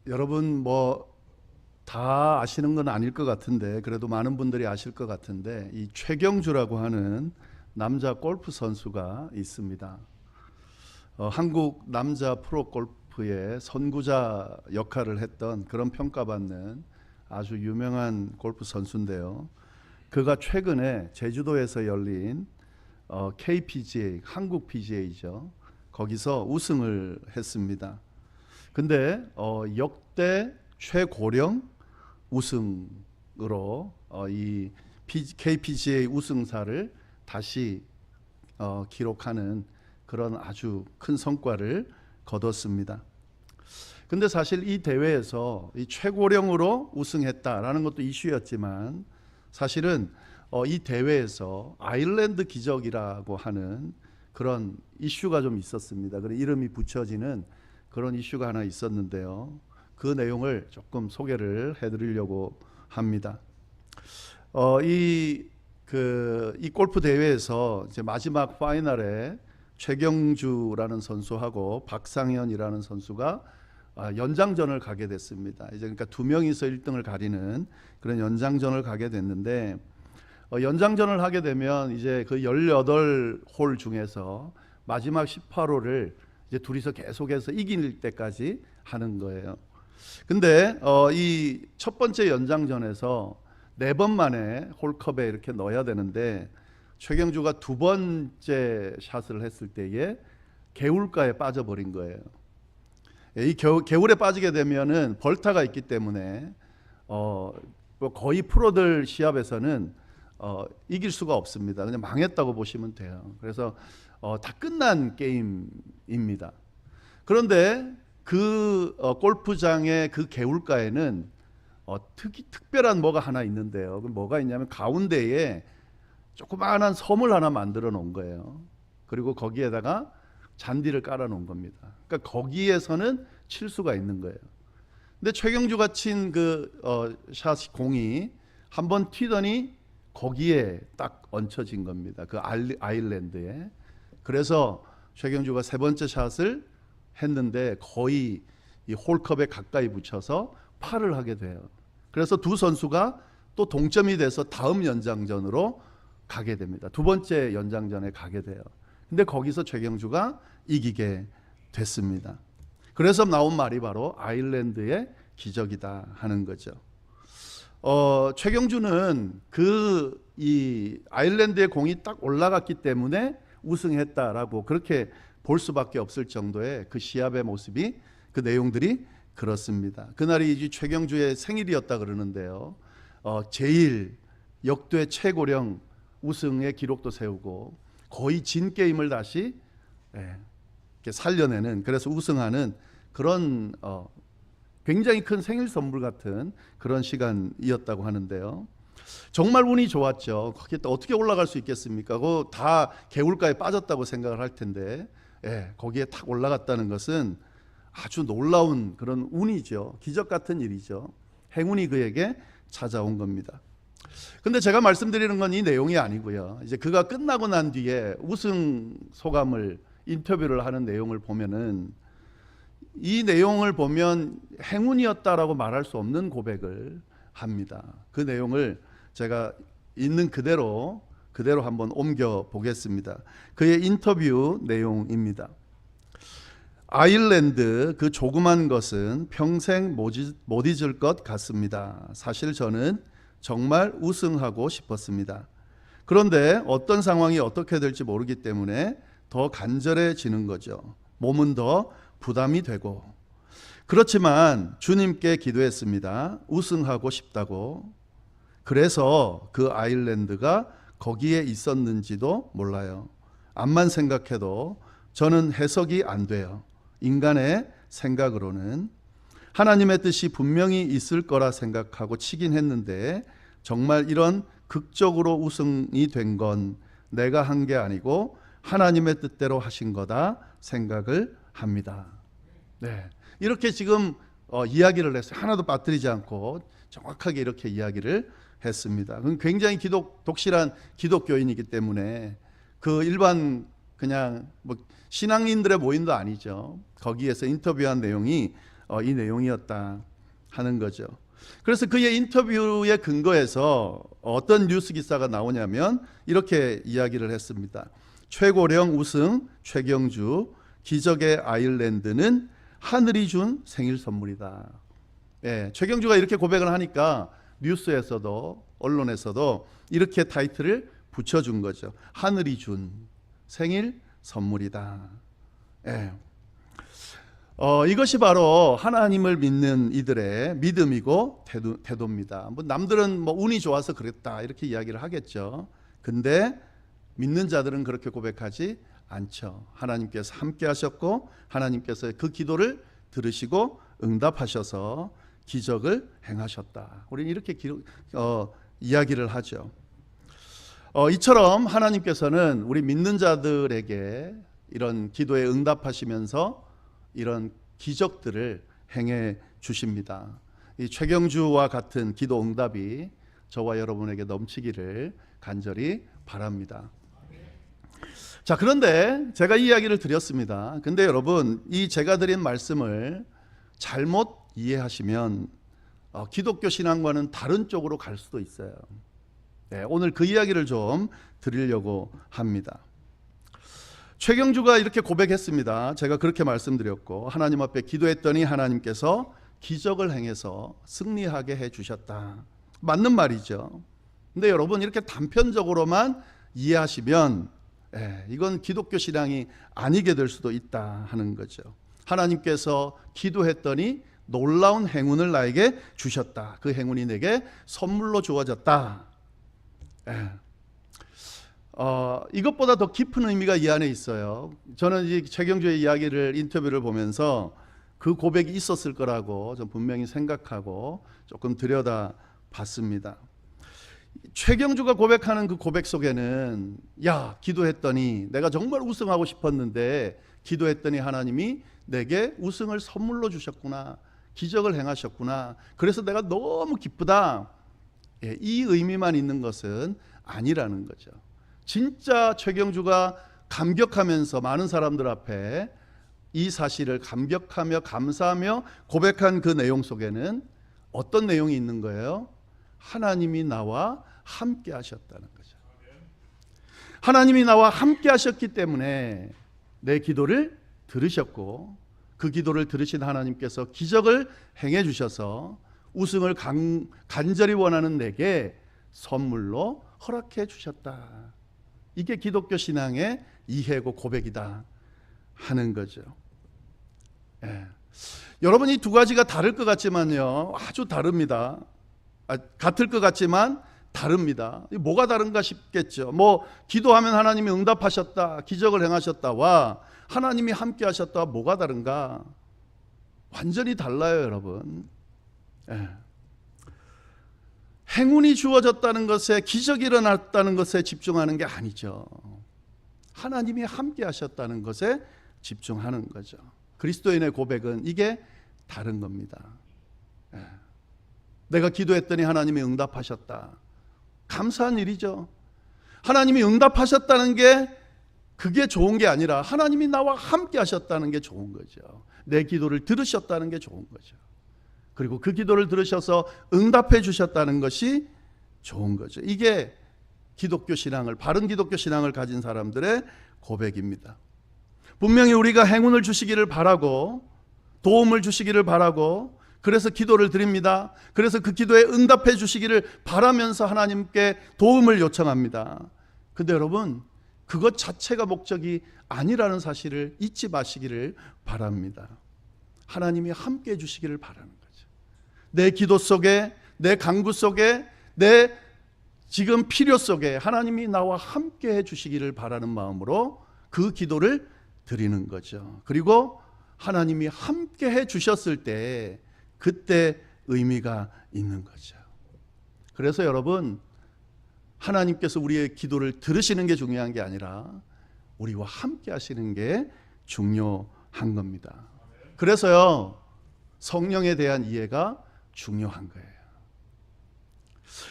여러분 뭐 다 아시는 건 아닐 것 같은데 그래도 많은 분들이 아실 것 같은데 이 최경주라고 하는 남자 골프 선수가 있습니다. 한국 남자 프로 골프의 선구자 역할을 했던 그런 평가받는 아주 유명한 골프 선수인데요. 그가 최근에 제주도에서 열린 KPGA, 한국 PGA죠. 거기서 우승을 했습니다. 근데 역대 최고령 우승으로 이 KPGA 우승사를 다시 기록하는 그런 아주 큰 성과를 거뒀습니다. 근데 사실 이 대회에서 이 최고령으로 우승했다라는 것도 이슈였지만 사실은 이 대회에서 아일랜드 기적이라고 하는 그런 이슈가 좀 있었습니다. 그런 이름이 붙여지는 그런 이슈가 하나 있었는데요. 그 내용을 조금 소개를 해드리려고 합니다. 이 골프 대회에서 이제 마지막 파이널에 최경주라는 선수하고 박상현이라는 선수가 연장전을 가게 됐습니다. 이제 그러니까 두 명이서 1등을 가리는 그런 연장전을 가게 됐는데 연장전을 하게 되면 이제 그 18홀 중에서 마지막 18홀을 이제 둘이서 계속해서 이길 때까지 하는 거예요. 근데 이 첫 번째 연장전에서 4번 만에 홀컵에 이렇게 넣어야 되는데 최경주가 두 번째 샷을 했을 때에 개울가에 빠져버린 거예요. 이 개울에 빠지게 되면은 벌타가 있기 때문에 거의 프로들 시합에서는 이길 수가 없습니다. 그냥 망했다고 보시면 돼요. 그래서 다 끝난 게임입니다. 그런데 그 골프장의 그 개울가에는 특별한 뭐가 하나 있는데요. 그 뭐가 있냐면 가운데에 조그마한 섬을 하나 만들어 놓은 거예요. 그리고 거기에다가 잔디를 깔아 놓은 겁니다. 그러니까 거기에서는 칠 수가 있는 거예요. 근데 최경주가 친 그 샷 공이 한번 튀더니 거기에 딱 얹혀진 겁니다. 그 아일랜드에. 그래서 최경주가 세 번째 샷을 했는데 거의 이 홀컵에 가까이 붙여서 파를 하게 돼요. 그래서 두 선수가 또 동점이 돼서 다음 연장전으로 가게 됩니다. 두 번째 연장전에 가게 돼요. 근데 거기서 최경주가 이기게 됐습니다. 그래서 나온 말이 바로 아일랜드의 기적이다 하는 거죠. 최경주는 이 아일랜드의 공이 딱 올라갔기 때문에 우승했다라고 그렇게 볼 수밖에 없을 정도의 그 시합의 모습이 그 내용들이 그렇습니다. 그날이 이제 최경주의 생일이었다 그러는데요. 제일 역대 최고령 우승의 기록도 세우고 거의 진 게임을 다시 이렇게 살려내는 그래서 우승하는 그런 굉장히 큰 생일 선물 같은 그런 시간이었다고 하는데요. 정말 운이 좋았죠. 거기에 또 어떻게 올라갈 수 있겠습니까? 그거 다 개울가에 빠졌다고 생각을 할 텐데 거기에 탁 올라갔다는 것은 아주 놀라운 그런 운이죠. 기적 같은 일이죠. 행운이 그에게 찾아온 겁니다. 근데 제가 말씀드리는 건 이 내용이 아니고요. 이제 그가 끝나고 난 뒤에 우승 소감을 인터뷰를 하는 내용을 보면은 이 내용을 보면 행운이었다라고 말할 수 없는 고백을 합니다. 그 내용을 제가 있는 그대로 한번 옮겨 보겠습니다. 그의 인터뷰 내용입니다. 아일랜드 그 조그만 것은 평생 못 잊을 것 같습니다. 사실 저는 정말 우승하고 싶었습니다. 그런데 어떤 상황이 어떻게 될지 모르기 때문에 더 간절해지는 거죠. 몸은 더 부담이 되고. 그렇지만 주님께 기도했습니다. 우승하고 싶다고. 그래서 그 아일랜드가 거기에 있었는지도 몰라요. 암만 생각해도 저는 해석이 안 돼요. 인간의 생각으로는 하나님의 뜻이 분명히 있을 거라 생각하고 치긴 했는데 정말 이런 극적으로 우승이 된 건 내가 한 게 아니고 하나님의 뜻대로 하신 거다 생각을 합니다. 네, 이렇게 지금 이야기를 했어요. 하나도 빠뜨리지 않고 정확하게 이렇게 이야기를 했습니다. 굉장히 독실한 기독교인이기 때문에 그 일반 그냥 뭐 신앙인들의 모임도 아니죠. 거기에서 인터뷰한 내용이 이 내용이었다 하는 거죠. 그래서 그의 인터뷰에 근거해서 어떤 뉴스 기사가 나오냐면 이렇게 이야기를 했습니다. 최고령 우승 최경주, 기적의 아일랜드는 하늘이 준 생일 선물이다. 예, 최경주가 이렇게 고백을 하니까 뉴스에서도 언론에서도 이렇게 타이틀을 붙여준 거죠. 하늘이 준 생일 선물이다. 예. 이것이 바로 하나님을 믿는 이들의 믿음이고 태도입니다. 뭐 남들은 뭐 운이 좋아서 그랬다 이렇게 이야기를 하겠죠. 근데 믿는 자들은 그렇게 고백하지 않죠. 하나님께서 함께 하셨고 하나님께서 그 기도를 들으시고 응답하셔서 기적을 행하셨다. 우리는 이렇게 이야기를 하죠. 이처럼 하나님께서는 우리 믿는 자들에게 이런 기도에 응답하시면서 이런 기적들을 행해 주십니다. 이 최경주와 같은 기도 응답이 저와 여러분에게 넘치기를 간절히 바랍니다. 자, 그런데 제가 이 이야기를 드렸습니다. 근데 여러분, 이 제가 드린 말씀을 잘못 이해하시면 기독교 신앙과는 다른 쪽으로 갈 수도 있어요. 네, 오늘 그 이야기를 좀 드리려고 합니다. 최경주가 이렇게 고백했습니다. 제가 그렇게 말씀드렸고 하나님 앞에 기도했더니 하나님께서 기적을 행해서 승리하게 해주셨다. 맞는 말이죠. 근데 여러분 이렇게 단편적으로만 이해하시면 이건 기독교 신앙이 아니게 될 수도 있다 하는 거죠. 하나님께서 기도했더니 놀라운 행운을 나에게 주셨다. 그 행운이 내게 선물로 주어졌다. 이것보다 더 깊은 의미가 이 안에 있어요. 저는 이 최경주의 이야기를 인터뷰를 보면서 그 고백이 있었을 거라고 좀 분명히 생각하고 조금 들여다 봤습니다. 최경주가 고백하는 그 고백 속에는 야, 기도했더니 내가 정말 우승하고 싶었는데 기도했더니 하나님이 내게 우승을 선물로 주셨구나. 기적을 행하셨구나. 그래서 내가 너무 기쁘다. 이 의미만 있는 것은 아니라는 거죠. 진짜 최경주가 감격하면서 많은 사람들 앞에 이 사실을 감격하며 감사하며 고백한 그 내용 속에는 어떤 내용이 있는 거예요? 하나님이 나와 함께 하셨다는 거죠. 하나님이 나와 함께 하셨기 때문에 내 기도를 들으셨고 그 기도를 들으신 하나님께서 기적을 행해 주셔서 우승을 간절히 원하는 내게 선물로 허락해 주셨다. 이게 기독교 신앙의 이해고 고백이다 하는 거죠. 여러분 이 두 가지가 다를 것 같지만요, 아주 다릅니다. 같을 것 같지만 다릅니다. 뭐가 다른가 싶겠죠. 뭐 기도하면 하나님이 응답하셨다, 기적을 행하셨다와 하나님이 함께 하셨다와 뭐가 다른가? 완전히 달라요, 여러분. 행운이 주어졌다는 것에, 기적이 일어났다는 것에 집중하는 게 아니죠. 하나님이 함께 하셨다는 것에 집중하는 거죠. 그리스도인의 고백은 이게 다른 겁니다. 내가 기도했더니 하나님이 응답하셨다. 감사한 일이죠. 하나님이 응답하셨다는 게 그게 좋은 게 아니라 하나님이 나와 함께 하셨다는 게 좋은 거죠. 내 기도를 들으셨다는 게 좋은 거죠. 그리고 그 기도를 들으셔서 응답해 주셨다는 것이 좋은 거죠. 이게 기독교 신앙을, 바른 기독교 신앙을 가진 사람들의 고백입니다. 분명히 우리가 행운을 주시기를 바라고 도움을 주시기를 바라고 그래서 기도를 드립니다. 그래서 그 기도에 응답해 주시기를 바라면서 하나님께 도움을 요청합니다. 근데 여러분 그것 자체가 목적이 아니라는 사실을 잊지 마시기를 바랍니다. 하나님이 함께 해 주시기를 바라는 거죠. 내 기도 속에, 내 간구 속에, 내 지금 필요 속에 하나님이 나와 함께 해 주시기를 바라는 마음으로 그 기도를 드리는 거죠. 그리고 하나님이 함께 해 주셨을 때 그때 의미가 있는 거죠. 그래서 여러분 하나님께서 우리의 기도를 들으시는 게 중요한 게 아니라 우리와 함께 하시는 게 중요한 겁니다. 그래서요 성령에 대한 이해가 중요한 거예요.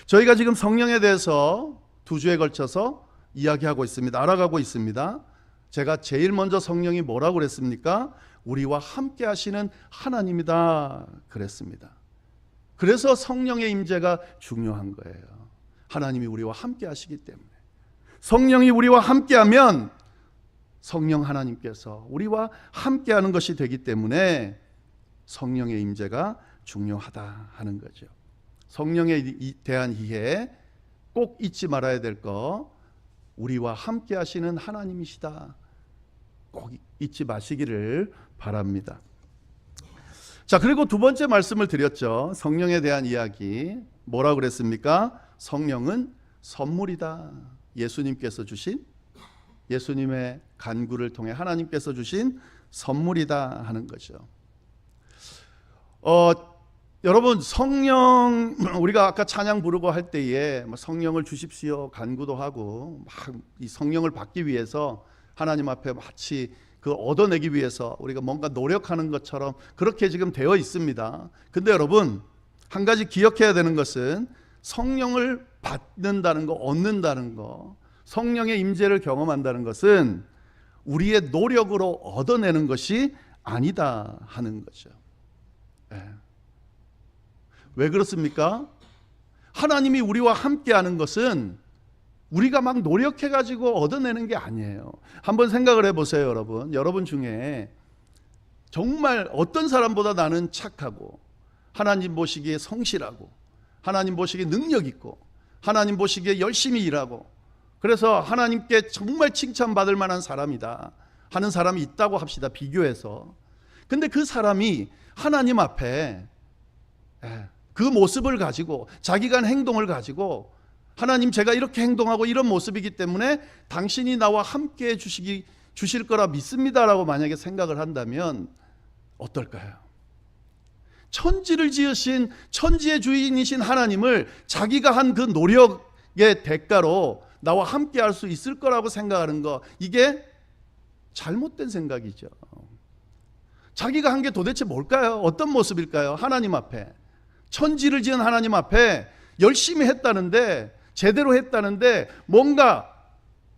저희가 지금 성령에 대해서 2주에 걸쳐서 이야기하고 있습니다. 알아가고 있습니다. 제가 제일 먼저 성령이 뭐라고 그랬습니까? 우리와 함께 하시는 하나님이다 그랬습니다. 그래서 성령의 임재가 중요한 거예요. 하나님이 우리와 함께 하시기 때문에. 성령이 우리와 함께하면 성령 하나님께서 우리와 함께하는 것이 되기 때문에 성령의 임재가 중요하다 하는 거죠. 성령에 대한 이해, 꼭 잊지 말아야 될 거, 우리와 함께 하시는 하나님이시다. 꼭 잊지 마시기를 바랍니다. 자, 그리고 두 번째 말씀을 드렸죠. 성령에 대한 이야기. 뭐라고 그랬습니까? 성령은 선물이다. 예수님께서 주신, 예수님의 간구를 통해 하나님께서 주신 선물이다 하는 거죠. 여러분, 성령, 우리가 아까 찬양 부르고 할 때에 성령을 주십시오 간구도 하고 막 이 성령을 받기 위해서 하나님 앞에 마치 그 얻어내기 위해서 우리가 뭔가 노력하는 것처럼 그렇게 지금 되어 있습니다. 근데 여러분, 한 가지 기억해야 되는 것은 성령을 받는다는 거, 얻는다는 거, 성령의 임재를 경험한다는 것은 우리의 노력으로 얻어내는 것이 아니다 하는 거죠. 왜 그렇습니까? 하나님이 우리와 함께하는 것은 우리가 막 노력해가지고 얻어내는 게 아니에요. 한번 생각을 해보세요, 여러분. 여러분 중에 정말 어떤 사람보다 나는 착하고 하나님 보시기에 성실하고 하나님 보시기에 능력 있고 하나님 보시기에 열심히 일하고 그래서 하나님께 정말 칭찬받을 만한 사람이다 하는 사람이 있다고 합시다. 비교해서. 근데 그 사람이 하나님 앞에 그 모습을 가지고 자기가 한 행동을 가지고 하나님, 제가 이렇게 행동하고 이런 모습이기 때문에 당신이 나와 함께 주실 거라 믿습니다라고 만약에 생각을 한다면 어떨까요? 천지를 지으신 천지의 주인이신 하나님을 자기가 한 그 노력의 대가로 나와 함께 할 수 있을 거라고 생각하는 거, 이게 잘못된 생각이죠. 자기가 한 게 도대체 뭘까요? 어떤 모습일까요? 하나님 앞에, 천지를 지은 하나님 앞에 열심히 했다는데, 제대로 했다는데 뭔가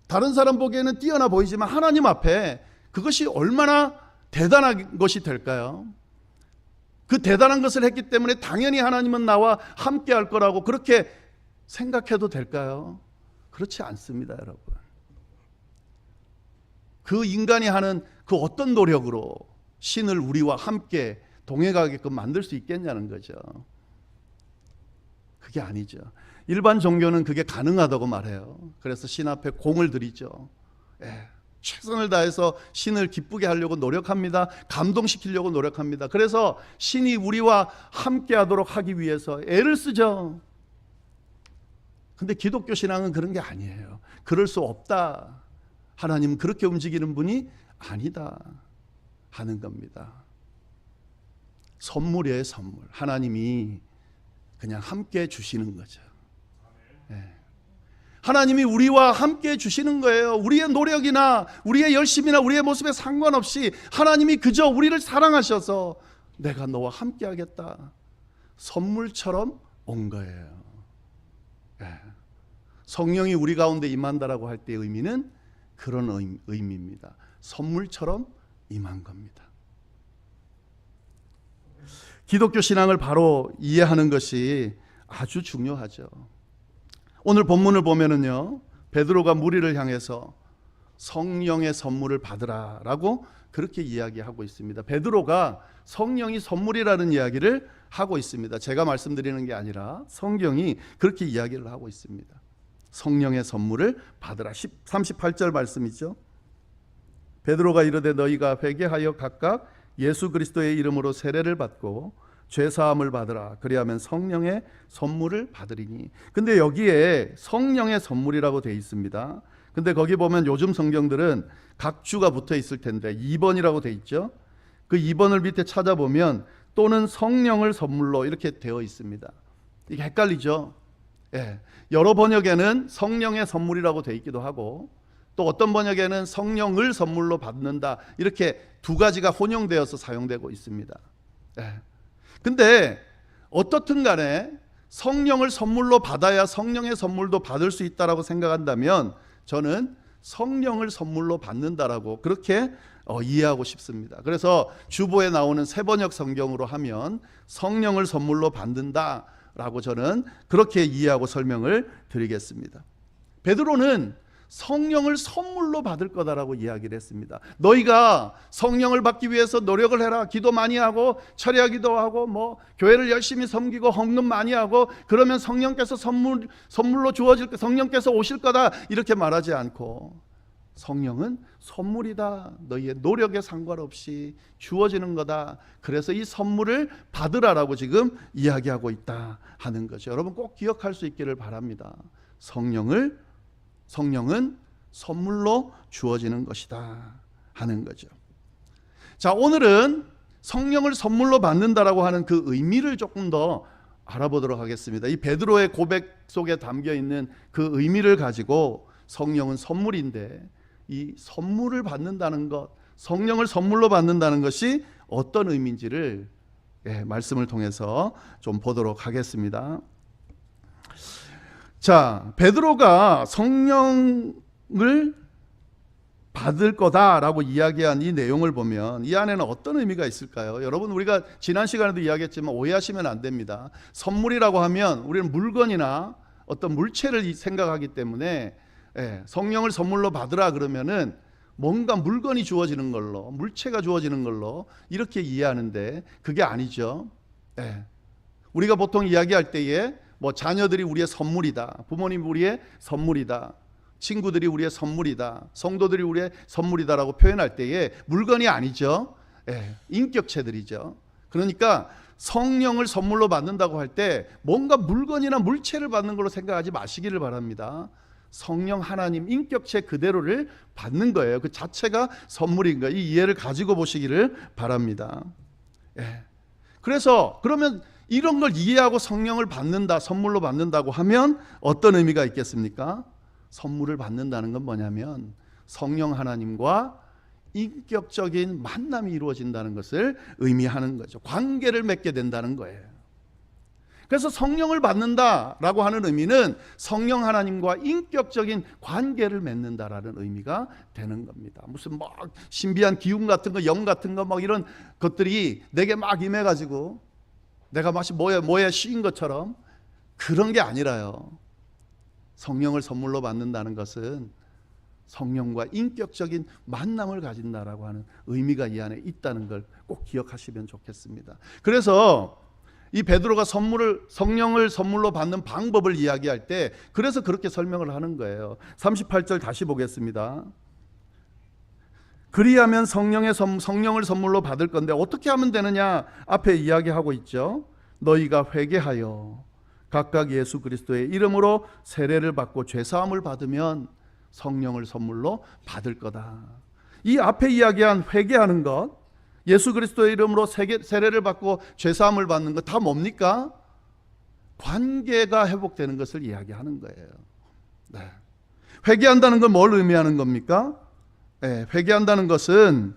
다른 사람 보기에는 뛰어나 보이지만 하나님 앞에 그것이 얼마나 대단한 것이 될까요? 그 대단한 것을 했기 때문에 당연히 하나님은 나와 함께 할 거라고 그렇게 생각해도 될까요? 그렇지 않습니다, 여러분. 그 인간이 하는 그 어떤 노력으로 신을 우리와 함께 동행하게끔 만들 수 있겠냐는 거죠. 그게 아니죠. 일반 종교는 그게 가능하다고 말해요. 그래서 신 앞에 공을 들이죠. 최선을 다해서 신을 기쁘게 하려고 노력합니다. 감동시키려고 노력합니다. 그래서 신이 우리와 함께 하도록 하기 위해서 애를 쓰죠. 근데 기독교 신앙은 그런 게 아니에요. 그럴 수 없다. 하나님은 그렇게 움직이는 분이 아니다 하는 겁니다. 선물이에요, 선물. 하나님이 그냥 함께 주시는 거죠. 하나님이 우리와 함께 주시는 거예요. 우리의 노력이나 우리의 열심이나 우리의 모습에 상관없이 하나님이 그저 우리를 사랑하셔서 내가 너와 함께 하겠다, 선물처럼 온 거예요. 성령이 우리 가운데 임한다라고 할 때의 의미는 그런 의미입니다. 선물처럼 임한 겁니다. 기독교 신앙을 바로 이해하는 것이 아주 중요하죠. 오늘 본문을 보면은요, 베드로가 무리를 향해서 성령의 선물을 받으라라고 그렇게 이야기하고 있습니다. 베드로가 성령이 선물이라는 이야기를 하고 있습니다. 제가 말씀드리는 게 아니라 성경이 그렇게 이야기를 하고 있습니다. 성령의 선물을 받으라. 38절 말씀이죠. 베드로가 이르되 너희가 회개하여 각각 예수 그리스도의 이름으로 세례를 받고 죄사함을 받으라. 그리하면 성령의 선물을 받으리니. 근데 여기에 성령의 선물이라고 되어 있습니다. 근데 거기 보면 요즘 성경들은 각 주가 붙어 있을 텐데 2번이라고 되어 있죠. 그 2번을 밑에 찾아보면 또는 성령을 선물로 이렇게 되어 있습니다. 이게 헷갈리죠. 여러 번역에는 성령의 선물이라고 되어 있기도 하고 또 어떤 번역에는 성령을 선물로 받는다, 이렇게 두 가지가 혼용되어서 사용되고 있습니다. 근데 어떻든 간에 성령을 선물로 받아야 성령의 선물도 받을 수 있다라고 생각한다면 저는 성령을 선물로 받는다라고 그렇게 이해하고 싶습니다. 그래서 주보에 나오는 세번역 성경으로 하면 성령을 선물로 받는다라고 저는 그렇게 이해하고 설명을 드리겠습니다. 베드로는 성령을 선물로 받을 거다라고 이야기를 했습니다. 너희가 성령을 받기 위해서 노력을 해라. 기도 많이 하고 철야 기도하고 교회를 열심히 섬기고 헌금 많이 하고 그러면 성령께서 선물로 주어질 거, 성령께서 오실 거다 이렇게 말하지 않고 성령은 선물이다. 너희의 노력에 상관없이 주어지는 거다. 그래서 이 선물을 받으라라고 지금 이야기하고 있다 하는 거죠. 여러분 꼭 기억할 수 있기를 바랍니다. 성령은 선물로 주어지는 것이다 하는 거죠. 자, 오늘은 성령을 선물로 받는다라고 하는 그 의미를 조금 더 알아보도록 하겠습니다. 이 베드로의 고백 속에 담겨 있는 그 의미를 가지고 성령은 선물인데 이 선물을 받는다는 것, 성령을 선물로 받는다는 것이 어떤 의미인지를 말씀을 통해서 좀 보도록 하겠습니다. 자, 베드로가 성령을 받을 거다라고 이야기한 이 내용을 보면 이 안에는 어떤 의미가 있을까요? 여러분, 우리가 지난 시간에도 이야기했지만 오해하시면 안 됩니다. 선물이라고 하면 우리는 물건이나 어떤 물체를 생각하기 때문에 성령을 선물로 받으라 그러면은 뭔가 물건이 주어지는 걸로, 물체가 주어지는 걸로 이렇게 이해하는데 그게 아니죠. 우리가 보통 이야기할 때에 자녀들이 우리의 선물이다, 부모님 우리의 선물이다, 친구들이 우리의 선물이다, 성도들이 우리의 선물이다라고 표현할 때에 물건이 아니죠. 인격체들이죠. 그러니까 성령을 선물로 받는다고 할 때 뭔가 물건이나 물체를 받는 걸로 생각하지 마시기를 바랍니다. 성령 하나님 인격체 그대로를 받는 거예요. 그 자체가 선물인 거예요. 이 이해를 가지고 보시기를 바랍니다. 그래서 그러면 이런 걸 이해하고 성령을 받는다, 선물로 받는다고 하면 어떤 의미가 있겠습니까? 선물을 받는다는 건 뭐냐면 성령 하나님과 인격적인 만남이 이루어진다는 것을 의미하는 거죠. 관계를 맺게 된다는 거예요. 그래서 성령을 받는다라고 하는 의미는 성령 하나님과 인격적인 관계를 맺는다라는 의미가 되는 겁니다. 무슨 신비한 기운 같은 거, 영 같은 거 이런 것들이 내게 임해가지고 내가 마치 뭐에 씌인 것처럼 그런 게 아니라요. 성령을 선물로 받는다는 것은 성령과 인격적인 만남을 가진다라고 하는 의미가 이 안에 있다는 걸 꼭 기억하시면 좋겠습니다. 그래서 이 베드로가 성령을 선물로 받는 방법을 이야기할 때 그래서 그렇게 설명을 하는 거예요. 38절 다시 보겠습니다. 그리하면 성령을 선물로 받을 건데 어떻게 하면 되느냐 앞에 이야기하고 있죠. 너희가 회개하여 각각 예수 그리스도의 이름으로 세례를 받고 죄사함을 받으면 성령을 선물로 받을 거다. 이 앞에 이야기한 회개하는 것, 예수 그리스도의 이름으로 세례를 받고 죄사함을 받는 것 다 뭡니까? 관계가 회복되는 것을 이야기하는 거예요. 회개한다는 건 뭘 의미하는 겁니까? 회개한다는 것은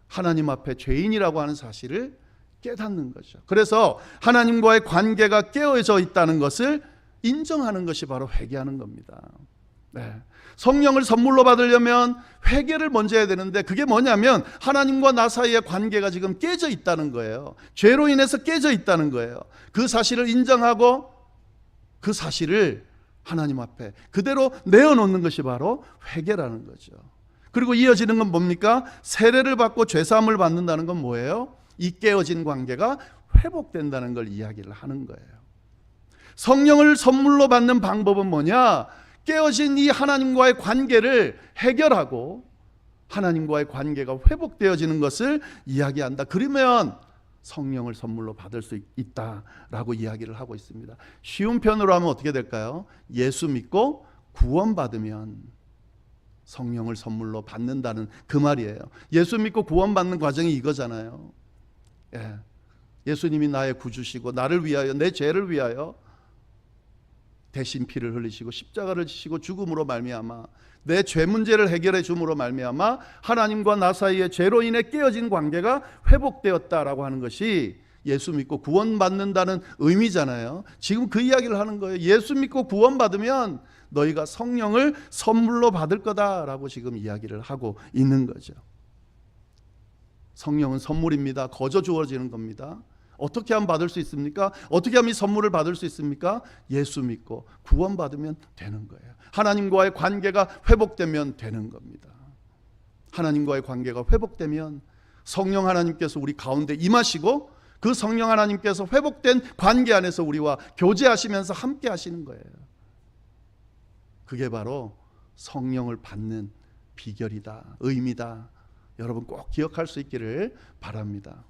하나님 앞에 죄인이라고 하는 사실을 깨닫는 거죠. 그래서 하나님과의 관계가 깨어져 있다는 것을 인정하는 것이 바로 회개하는 겁니다. 성령을 선물로 받으려면 회개를 먼저 해야 되는데 그게 뭐냐면 하나님과 나 사이의 관계가 지금 깨져 있다는 거예요. 죄로 인해서 깨져 있다는 거예요. 그 사실을 인정하고 그 사실을 하나님 앞에 그대로 내어놓는 것이 바로 회개라는 거죠. 그리고 이어지는 건 뭡니까? 세례를 받고 죄사함을 받는다는 건 뭐예요? 이 깨어진 관계가 회복된다는 걸 이야기를 하는 거예요. 성령을 선물로 받는 방법은 뭐냐? 깨어진 이 하나님과의 관계를 해결하고 하나님과의 관계가 회복되어지는 것을 이야기한다. 그러면 성령을 선물로 받을 수 있다라고 이야기를 하고 있습니다. 쉬운 편으로 하면 어떻게 될까요? 예수 믿고 구원받으면 성령을 선물로 받는다는 그 말이에요. 예수 믿고 구원받는 과정이 이거잖아요. 예수님이 나의 구주시고 나를 위하여, 내 죄를 위하여 대신 피를 흘리시고 십자가를 지시고 죽음으로 말미암아 내 죄 문제를 해결해 줌으로 말미암아 하나님과 나 사이의 죄로 인해 깨어진 관계가 회복되었다라고 하는 것이 예수 믿고 구원받는다는 의미잖아요. 지금 그 이야기를 하는 거예요. 예수 믿고 구원받으면 너희가 성령을 선물로 받을 거다라고 지금 이야기를 하고 있는 거죠. 성령은 선물입니다. 거저 주어지는 겁니다. 어떻게 하면 받을 수 있습니까? 어떻게 하면 이 선물을 받을 수 있습니까? 예수 믿고 구원받으면 되는 거예요. 하나님과의 관계가 회복되면 되는 겁니다. 하나님과의 관계가 회복되면 성령 하나님께서 우리 가운데 임하시고 그 성령 하나님께서 회복된 관계 안에서 우리와 교제하시면서 함께 하시는 거예요. 그게 바로 성령을 받는 비결이다, 의미다. 여러분 꼭 기억할 수 있기를 바랍니다.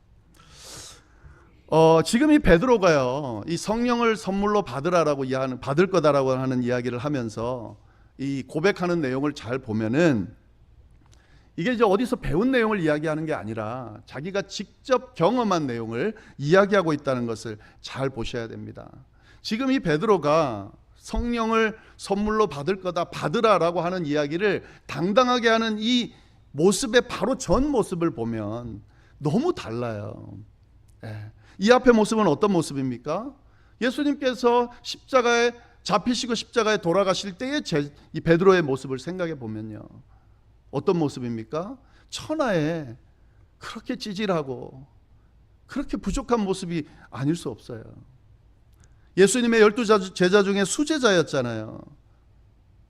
지금 이 베드로가요, 이 성령을 선물로 받으라라고 받을 거다라고 하는 이야기를 하면서 이 고백하는 내용을 잘 보면은 이게 이제 어디서 배운 내용을 이야기하는 게 아니라 자기가 직접 경험한 내용을 이야기하고 있다는 것을 잘 보셔야 됩니다. 지금 이 베드로가 성령을 선물로 받을 거다, 받으라라고 하는 이야기를 당당하게 하는 이 모습의 바로 전 모습을 보면 너무 달라요. 이 앞의 모습은 어떤 모습입니까? 예수님께서 십자가에 잡히시고 십자가에 돌아가실 때의 이 베드로의 모습을 생각해 보면요, 어떤 모습입니까? 천하에 그렇게 찌질하고 그렇게 부족한 모습이 아닐 수 없어요. 예수님의 12 제자 중에 수제자였잖아요.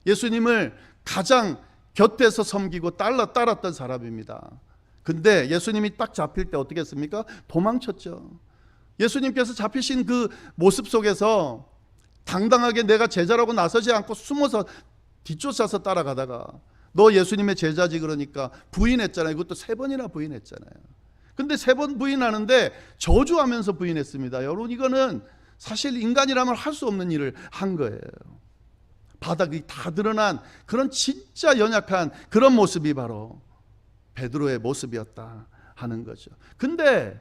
예수님을 가장 곁에서 섬기고 따랐던 사람입니다. 근데 예수님이 딱 잡힐 때 어떻게 했습니까? 도망쳤죠. 예수님께서 잡히신 그 모습 속에서 당당하게 내가 제자라고 나서지 않고 숨어서 뒤쫓아서 따라가다가 너 예수님의 제자지 그러니까 부인했잖아요. 이것도 3번이나 부인했잖아요. 근데 3번 부인하는데 저주하면서 부인했습니다. 여러분, 이거는 사실 인간이라면 할 수 없는 일을 한 거예요. 바닥이 다 드러난 그런 진짜 연약한 그런 모습이 바로 베드로의 모습이었다 하는 거죠. 근데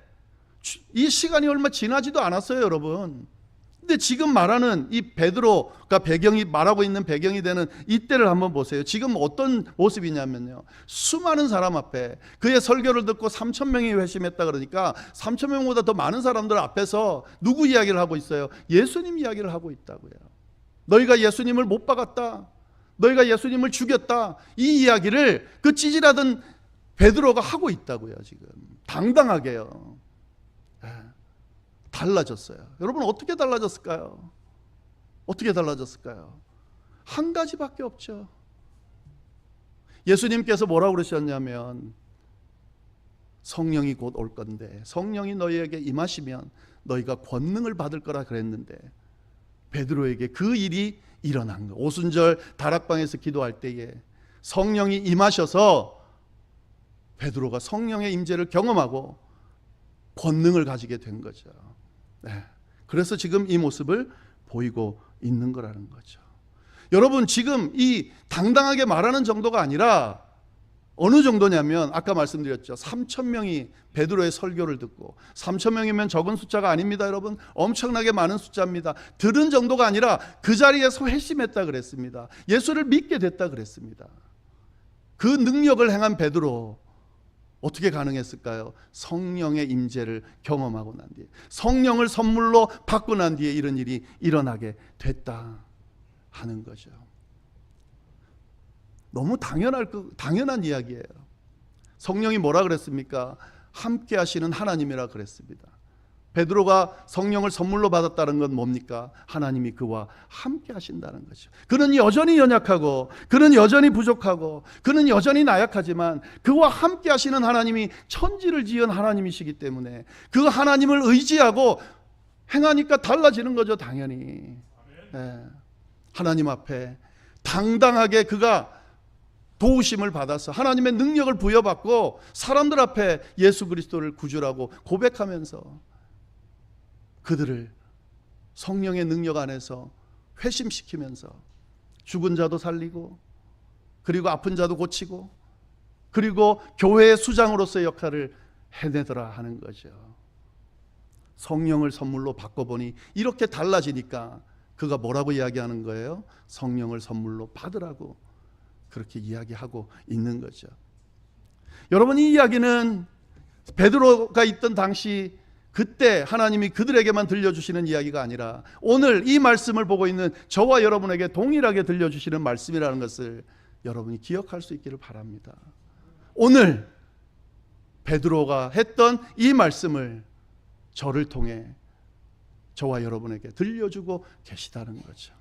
이 시간이 얼마 지나지도 않았어요, 여러분. 근데 지금 말하는 이 베드로가 말하고 있는 배경이 되는 이때를 한번 보세요. 지금 어떤 모습이냐면요, 수많은 사람 앞에 그의 설교를 듣고 3,000명이 회심했다 그러니까 3,000명보다 더 많은 사람들 앞에서 누구 이야기를 하고 있어요? 예수님 이야기를 하고 있다고요. 너희가 예수님을 못 박았다, 너희가 예수님을 죽였다, 이 이야기를 그 찌질하던 베드로가 하고 있다고요. 지금 당당하게요. 달라졌어요. 여러분, 어떻게 달라졌을까요? 어떻게 달라졌을까요? 한 가지밖에 없죠. 예수님께서 뭐라고 그러셨냐면 성령이 곧 올 건데 성령이 너희에게 임하시면 너희가 권능을 받을 거라 그랬는데 베드로에게 그 일이 일어난 거예요. 오순절 다락방에서 기도할 때에 성령이 임하셔서 베드로가 성령의 임재를 경험하고 권능을 가지게 된 거죠. 그래서 지금 이 모습을 보이고 있는 거라는 거죠. 여러분, 지금 이 당당하게 말하는 정도가 아니라 어느 정도냐면 아까 말씀드렸죠. 3,000명이 베드로의 설교를 듣고, 3,000명이면 적은 숫자가 아닙니다, 여러분. 엄청나게 많은 숫자입니다. 들은 정도가 아니라 그 자리에서 회심했다 그랬습니다. 예수를 믿게 됐다 그랬습니다. 그 능력을 행한 베드로 어떻게 가능했을까요? 성령의 임재를 경험하고 난 뒤에, 성령을 선물로 받고 난 뒤에 이런 일이 일어나게 됐다 하는 거죠. 너무 당연한 이야기예요. 성령이 뭐라 그랬습니까? 함께 하시는 하나님이라 그랬습니다. 베드로가 성령을 선물로 받았다는 건 뭡니까? 하나님이 그와 함께 하신다는 거죠. 그는 여전히 연약하고, 그는 여전히 부족하고, 그는 여전히 나약하지만 그와 함께 하시는 하나님이 천지를 지은 하나님이시기 때문에 그 하나님을 의지하고 행하니까 달라지는 거죠, 당연히. 하나님 앞에 당당하게 그가 도우심을 받아서 하나님의 능력을 부여받고 사람들 앞에 예수 그리스도를 구주라고 고백하면서 그들을 성령의 능력 안에서 회심시키면서 죽은 자도 살리고, 그리고 아픈 자도 고치고, 그리고 교회의 수장으로서의 역할을 해내더라 하는 거죠. 성령을 선물로 바꿔보니 이렇게 달라지니까 그가 뭐라고 이야기하는 거예요? 성령을 선물로 받으라고 그렇게 이야기하고 있는 거죠. 여러분, 이 이야기는 베드로가 있던 당시 그때 하나님이 그들에게만 들려주시는 이야기가 아니라 오늘 이 말씀을 보고 있는 저와 여러분에게 동일하게 들려주시는 말씀이라는 것을 여러분이 기억할 수 있기를 바랍니다. 오늘 베드로가 했던 이 말씀을 저를 통해 저와 여러분에게 들려주고 계시다는 거죠.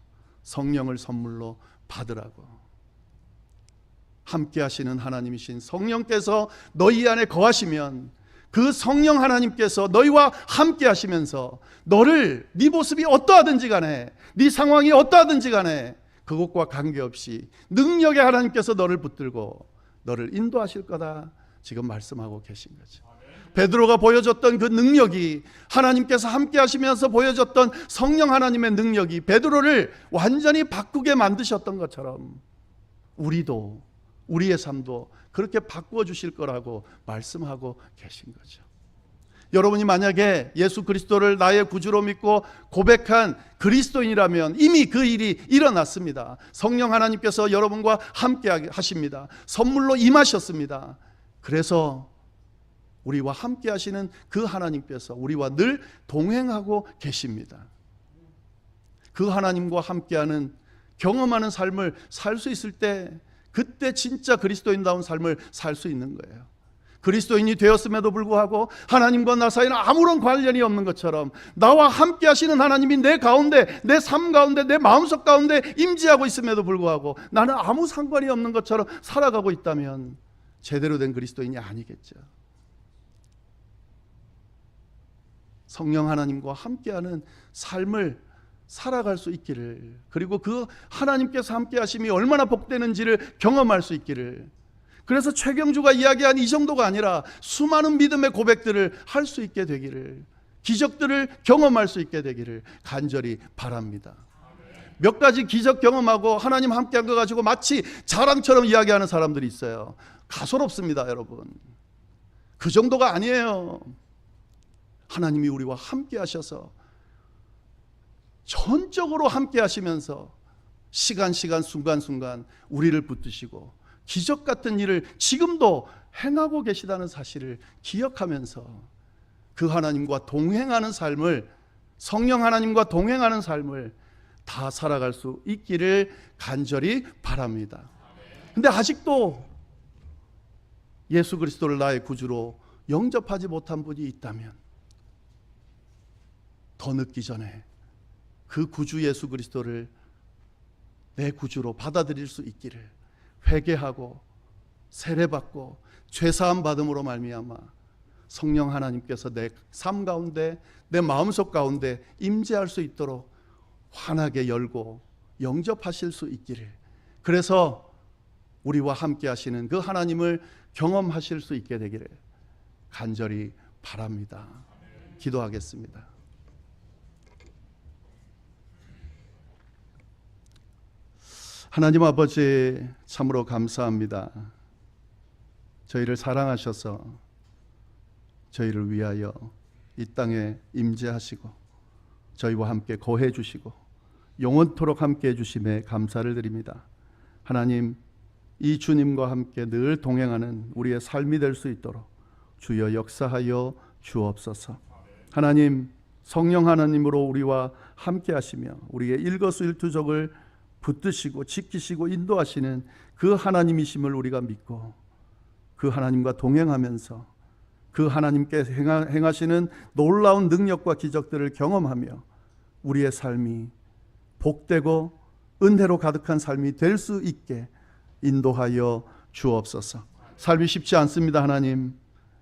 성령을 선물로 받으라고. 함께 하시는 하나님이신 성령께서 너희 안에 거하시면 그 성령 하나님께서 너희와 함께 하시면서 너를 네 모습이 어떠하든지 간에 네 상황이 어떠하든지 간에 그것과 관계없이 능력의 하나님께서 너를 붙들고 너를 인도하실 거다 지금 말씀하고 계신 거죠. 베드로가 보여줬던 그 능력이 하나님께서 함께 하시면서 보여줬던 성령 하나님의 능력이 베드로를 완전히 바꾸게 만드셨던 것처럼 우리도 우리의 삶도 그렇게 바꾸어 주실 거라고 말씀하고 계신 거죠. 여러분이 만약에 예수 그리스도를 나의 구주로 믿고 고백한 그리스도인이라면 이미 그 일이 일어났습니다. 성령 하나님께서 여러분과 함께 하십니다. 선물로 임하셨습니다. 그래서 우리와 함께 하시는 그 하나님께서 우리와 늘 동행하고 계십니다. 그 하나님과 함께하는 경험하는 삶을 살 수 있을 때 그때 진짜 그리스도인다운 삶을 살 수 있는 거예요. 그리스도인이 되었음에도 불구하고 하나님과 나 사이는 아무런 관련이 없는 것처럼 나와 함께 하시는 하나님이 내 가운데, 내 삶 가운데, 내 마음속 가운데 임재하고 있음에도 불구하고 나는 아무 상관이 없는 것처럼 살아가고 있다면 제대로 된 그리스도인이 아니겠죠. 성령 하나님과 함께하는 삶을 살아갈 수 있기를, 그리고 그 하나님께서 함께 하심이 얼마나 복되는지를 경험할 수 있기를, 그래서 최경주가 이야기한 이 정도가 아니라 수많은 믿음의 고백들을 할 수 있게 되기를, 기적들을 경험할 수 있게 되기를 간절히 바랍니다. 몇 가지 기적 경험하고 하나님 함께한 거 가지고 마치 자랑처럼 이야기하는 사람들이 있어요. 가소롭습니다, 여러분. 그 정도가 아니에요. 하나님이 우리와 함께 하셔서 전적으로 함께 하시면서 시간 순간 우리를 붙드시고 기적 같은 일을 지금도 행하고 계시다는 사실을 기억하면서 그 하나님과 동행하는 삶을, 성령 하나님과 동행하는 삶을 다 살아갈 수 있기를 간절히 바랍니다. 근데 아직도 예수 그리스도를 나의 구주로 영접하지 못한 분이 있다면 더 늦기 전에 그 구주 예수 그리스도를 내 구주로 받아들일 수 있기를, 회개하고 세례받고 죄사함 받음으로 말미암아 성령 하나님께서 내 삶 가운데, 내 마음속 가운데 임재할 수 있도록 환하게 열고 영접하실 수 있기를, 그래서 우리와 함께 하시는 그 하나님을 경험하실 수 있게 되기를 간절히 바랍니다. 기도하겠습니다. 하나님 아버지, 참으로 감사합니다. 저희를 사랑하셔서 저희를 위하여 이 땅에 임재하시고 저희와 함께 거해 주시고 영원토록 함께 해주심에 감사를 드립니다. 하나님, 이 주님과 함께 늘 동행하는 우리의 삶이 될 수 있도록 주여 역사하여 주옵소서. 하나님, 성령 하나님으로 우리와 함께 하시며 우리의 일거수일투족을 붙드시고 지키시고 인도하시는 그 하나님이심을 우리가 믿고 그 하나님과 동행하면서 그 하나님께 행하시는 놀라운 능력과 기적들을 경험하며 우리의 삶이 복되고 은혜로 가득한 삶이 될 수 있게 인도하여 주옵소서. 삶이 쉽지 않습니다. 하나님,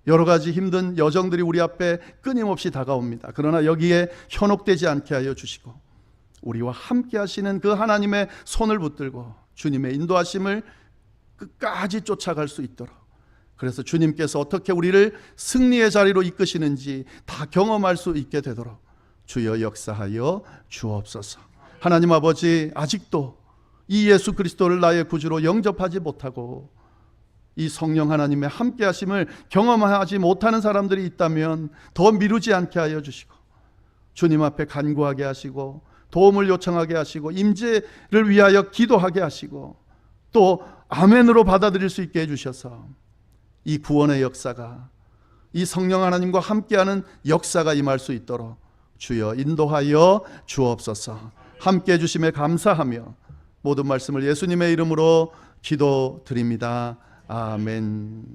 여러 가지 힘든 여정들이 우리 앞에 끊임없이 다가옵니다. 그러나 여기에 현혹되지 않게 하여 주시고 우리와 함께 하시는 그 하나님의 손을 붙들고 주님의 인도하심을 끝까지 쫓아갈 수 있도록, 그래서 주님께서 어떻게 우리를 승리의 자리로 이끄시는지 다 경험할 수 있게 되도록 주여 역사하여 주옵소서. 하나님 아버지, 아직도 이 예수 그리스도를 나의 구주로 영접하지 못하고 이 성령 하나님의 함께 하심을 경험하지 못하는 사람들이 있다면 더 미루지 않게 하여 주시고 주님 앞에 간구하게 하시고 도움을 요청하게 하시고 임재를 위하여 기도하게 하시고 또 아멘으로 받아들일 수 있게 해주셔서 이 구원의 역사가 이 성령 하나님과 함께하는 역사가 임할 수 있도록 주여 인도하여 주옵소서. 함께해 주심에 감사하며 모든 말씀을 예수님의 이름으로 기도드립니다. 아멘.